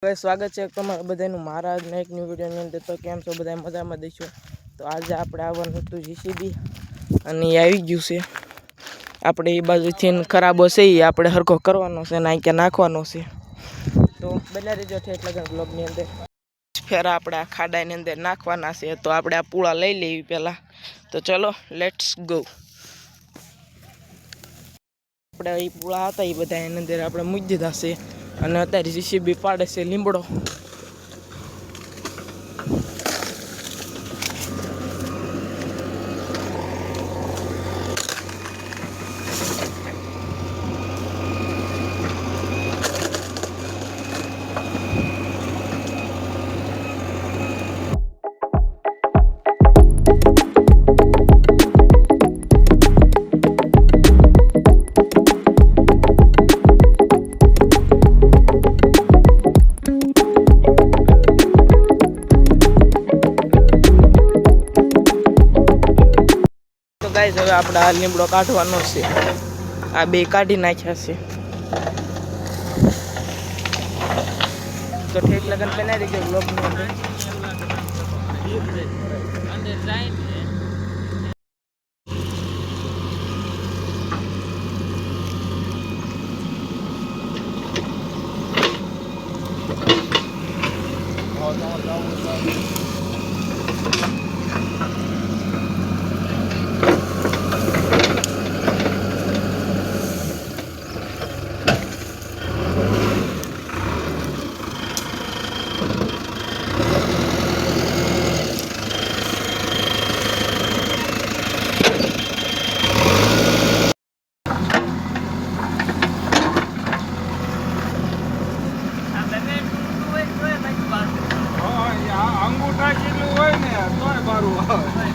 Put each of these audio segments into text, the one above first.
સ્વાગત છે તમારા બધાનું મારા આજના એક ન્યૂ વિડીયોની અંદર। તો કેમ છો બધા મજામાં દઈશું। તો આજે આપણે આવવાનું હતું જીસીબી અને એ આવી ગયું છે। આપણે એ બાજુથી ખરાબ હશે એ આપણે હરખો કરવાનો છે અને અહીં નાખવાનો છે। તો બધા રીજો છે એટલે બ્લોગની અંદર ફેરા આપણે આ ખાડાની અંદર નાખવાના છે। તો આપણે આ પૂળા લઈ લેવી પહેલાં। તો ચલો લેટ્સ ગો। આપણે એ પૂળા હતા એ બધા એની અંદર આપણે મૂકી દીધા છે અને અત્યારે જીસીબી પાડે છે લીમડો। ગાઈસ હવે આપણે આ લીમડો કાઢવાનો છે। આ બે કાઢી નાખ્યા છે। તો ઠેઠ લગન પહેલા રીતે બ્લોગની અંદર અંગૂઠા જેટલું હોય ને તોય મારું આવે।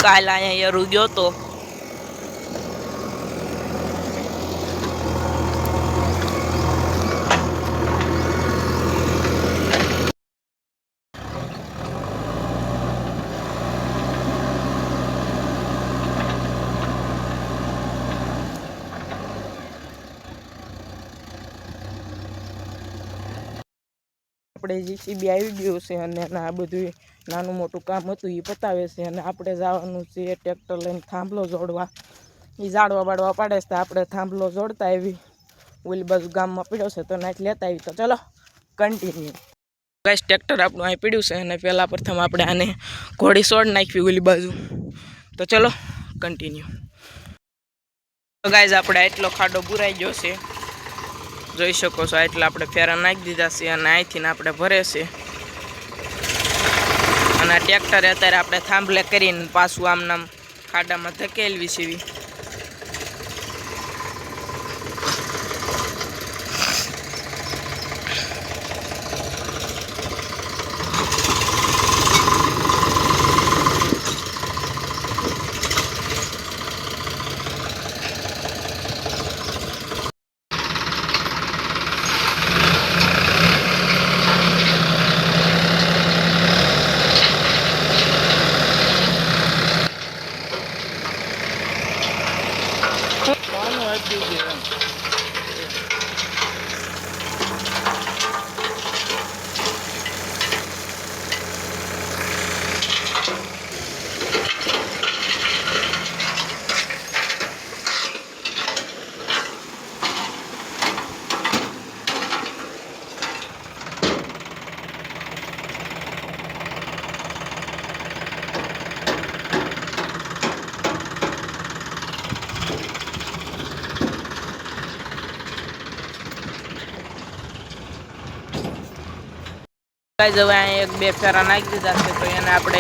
કાલ અહીંયા યરું ગયો તો આપણે જીસીબી આવી ગયું છે અને આ બધું નાનું મોટું કામ હતું એ પતાવે છે અને આપણે જવાનું છે ટ્રેક્ટર લઈને થાંભલો જોડવા। એ ઝાડવા બાળવા પાડે છે આપણે થાંભલો જોડતા આવી ઓલી બાજુ ગામમાં પીડ્યો છે તો નાખ લેતા આવી। તો ચલો કન્ટિન્યુ। ગાઈસ ટ્રેક્ટર આપણું અહીં પીડ્યું છે અને પહેલાં પ્રથમ આપણે આને ઘોડી સોડ નાખવી ઓલી બાજુ। તો ચલો કન્ટિન્યુ। તો ગાઈસ આપણે એટલો ખાડો બુરાઈ ગયો છે જોઈ શકો છો। એટલે આપણે ફેરા નાખી દીધા છે અને અહીંથી આપણે ભરે છે અને ટ્રેક્ટરે અત્યારે આપણે થાંભલે કરીને પાછું આમ નામ ખાડામાં ધકેલવી છે। આપી દીધી એમ. ગાઈઝ હવે અહીંયા એક બે ફેરા નાખી દીધા છે તો એને આપણે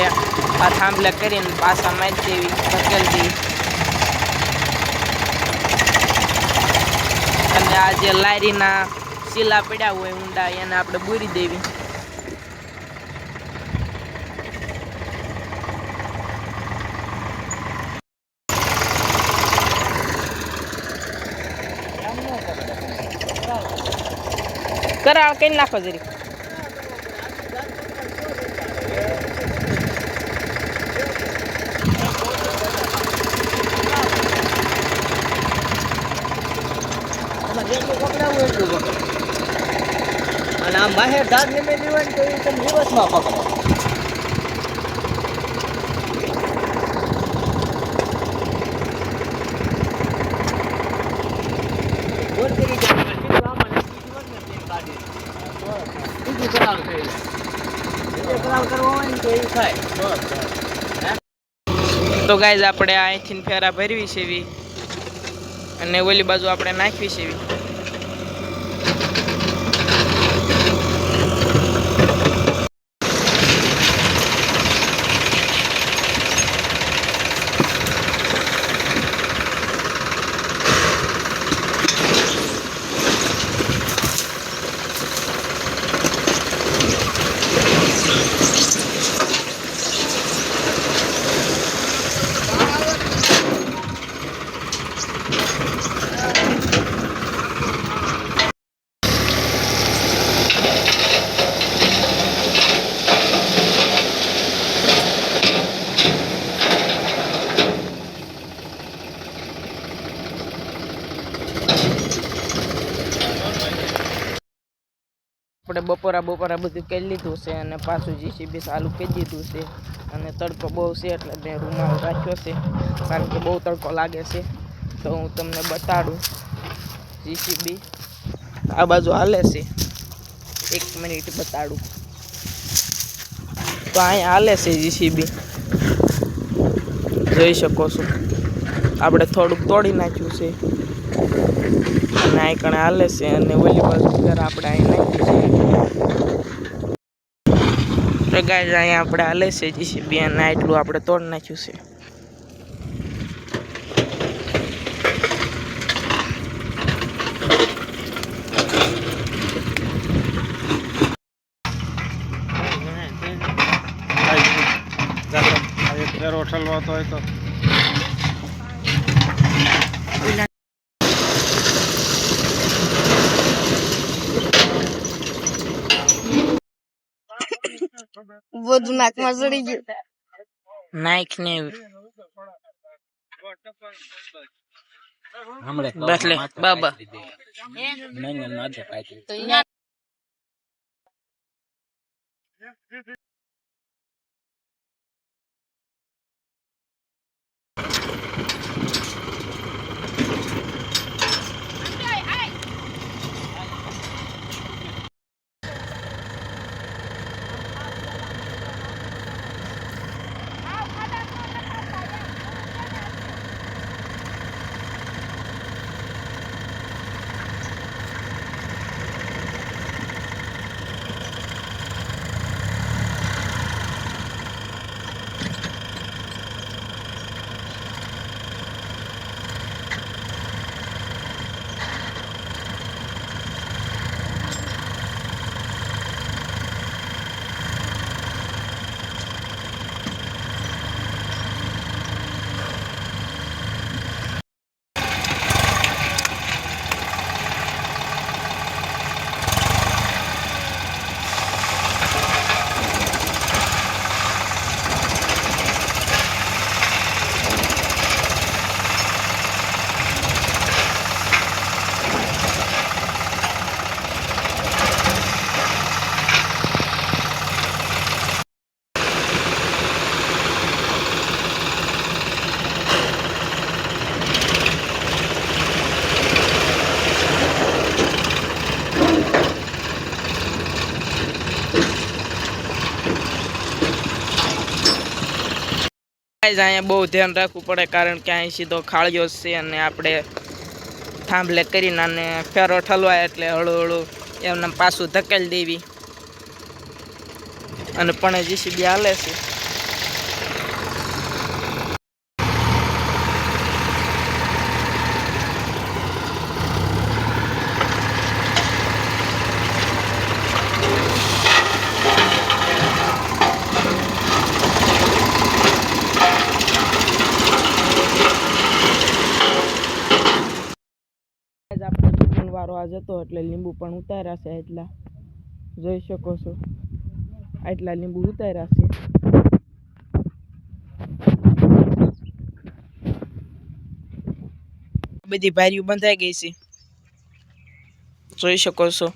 આ થાંભલે કરીને પાછા મારી દેવી ધકેલ દેવી અને આ જે લારીના શીલા પડ્યા હોય ઊંડા એને આપણે બૂરી દેવી. કરાળ કઈ નાખો જરી. અને આમ બહાર ધાર નીમેલી હોય ને તો એ તમે દિવસમાં પકડો. તો ગાઈઝ આપણે અહીંથી ફેરા ભરવી છે એવી અને ઓલી બાજુ આપણે નાખવી છે એવી. આપણે બપોરા બધું કરી લીધું છે અને પાછું જીસીબી ચાલુ કરી દીધું છે અને તડકો બહુ છે એટલે મેં રૂમાલ રાખ્યો છે કારણ કે બહુ તડકો લાગે છે. તો હું તમને બતાડું જીસીબી આ બાજુ હાલે છે. 1 મિનિટ બતાડું. તો અહીંયા હાલે છે જીસીબી જોઈ શકો છો. આપણે થોડુંક તોડી નાખ્યું છે અને અહીં કણે હાલે છે અને ઓલી બાજુ ફેર આપણે અહીં નાખી છે. તો ગાઈઝ અહીંયા આપણે હાલે છે જીસીબી અને આટલું આપણે તોડી નાખ્યું છે. એક ફેરો ઠલવાતો હોય તો બધું નાકમાં ચડી ગયું. નાખ ને હમણે બસ લે બાબા. ગાઈઝ અહીંયા બહુ ધ્યાન રાખવું પડે કારણ કે અહીં સીધો ખાળિયો છે અને આપણે થાંભલે કરીને અને ફેરો ઠલવાય એટલે હળું હળું એમને પાછું ધકેલી દેવી અને પણ જીસીબી હાલે છે. આપણે લીંબુ વારો આજ હતો એટલે લીંબુ પણ ઉતાર્યા છે. એટલા જોઈ શકો છો, આટલા લીંબુ ઉતાર્યા છે. બધી ભારીઓ બંધાઈ ગઈ છે, જોઈ શકો છો.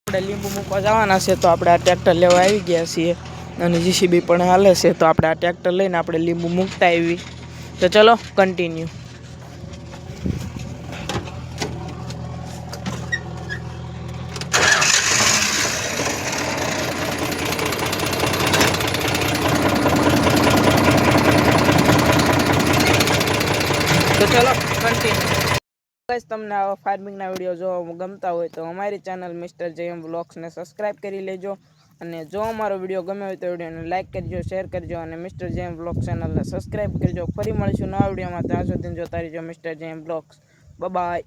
આપણે લીંબુ મૂકવા જવાના છે તો આપણે આ ટ્રેક્ટર લેવા આવી ગયા છીએ અને જીસીબી પણ હાલે છે તો આપણે આ ટ્રેક્ટર લઈને આપણે લીંબુ મૂકતા આવી. તો ચલો કન્ટિન્યુ. તો ચલો કન્ટિન્યુ. ગાઈસ તમને આવા ફાર્મિંગના વિડીયો જોવા ગમતા હોય તો અમારી ચેનલ મિસ્ટર જેએમ વ્લોગ્સને સબસ્ક્રાઈબ કરી લેજો અને જો અમારો વિડીયો ગમ્યો હોય તો વિડીયોને લાઇક કરજો, શેર કરજો અને મિસ્ટર જેએમ વ્લોગ ચેનલને સબસ્ક્રાઈબ કરજો. ફરી મળીશું નવા વિડીયોમાં, ત્યાં સુધી જોતા રહેજો mister JM vlogs. Bye bye.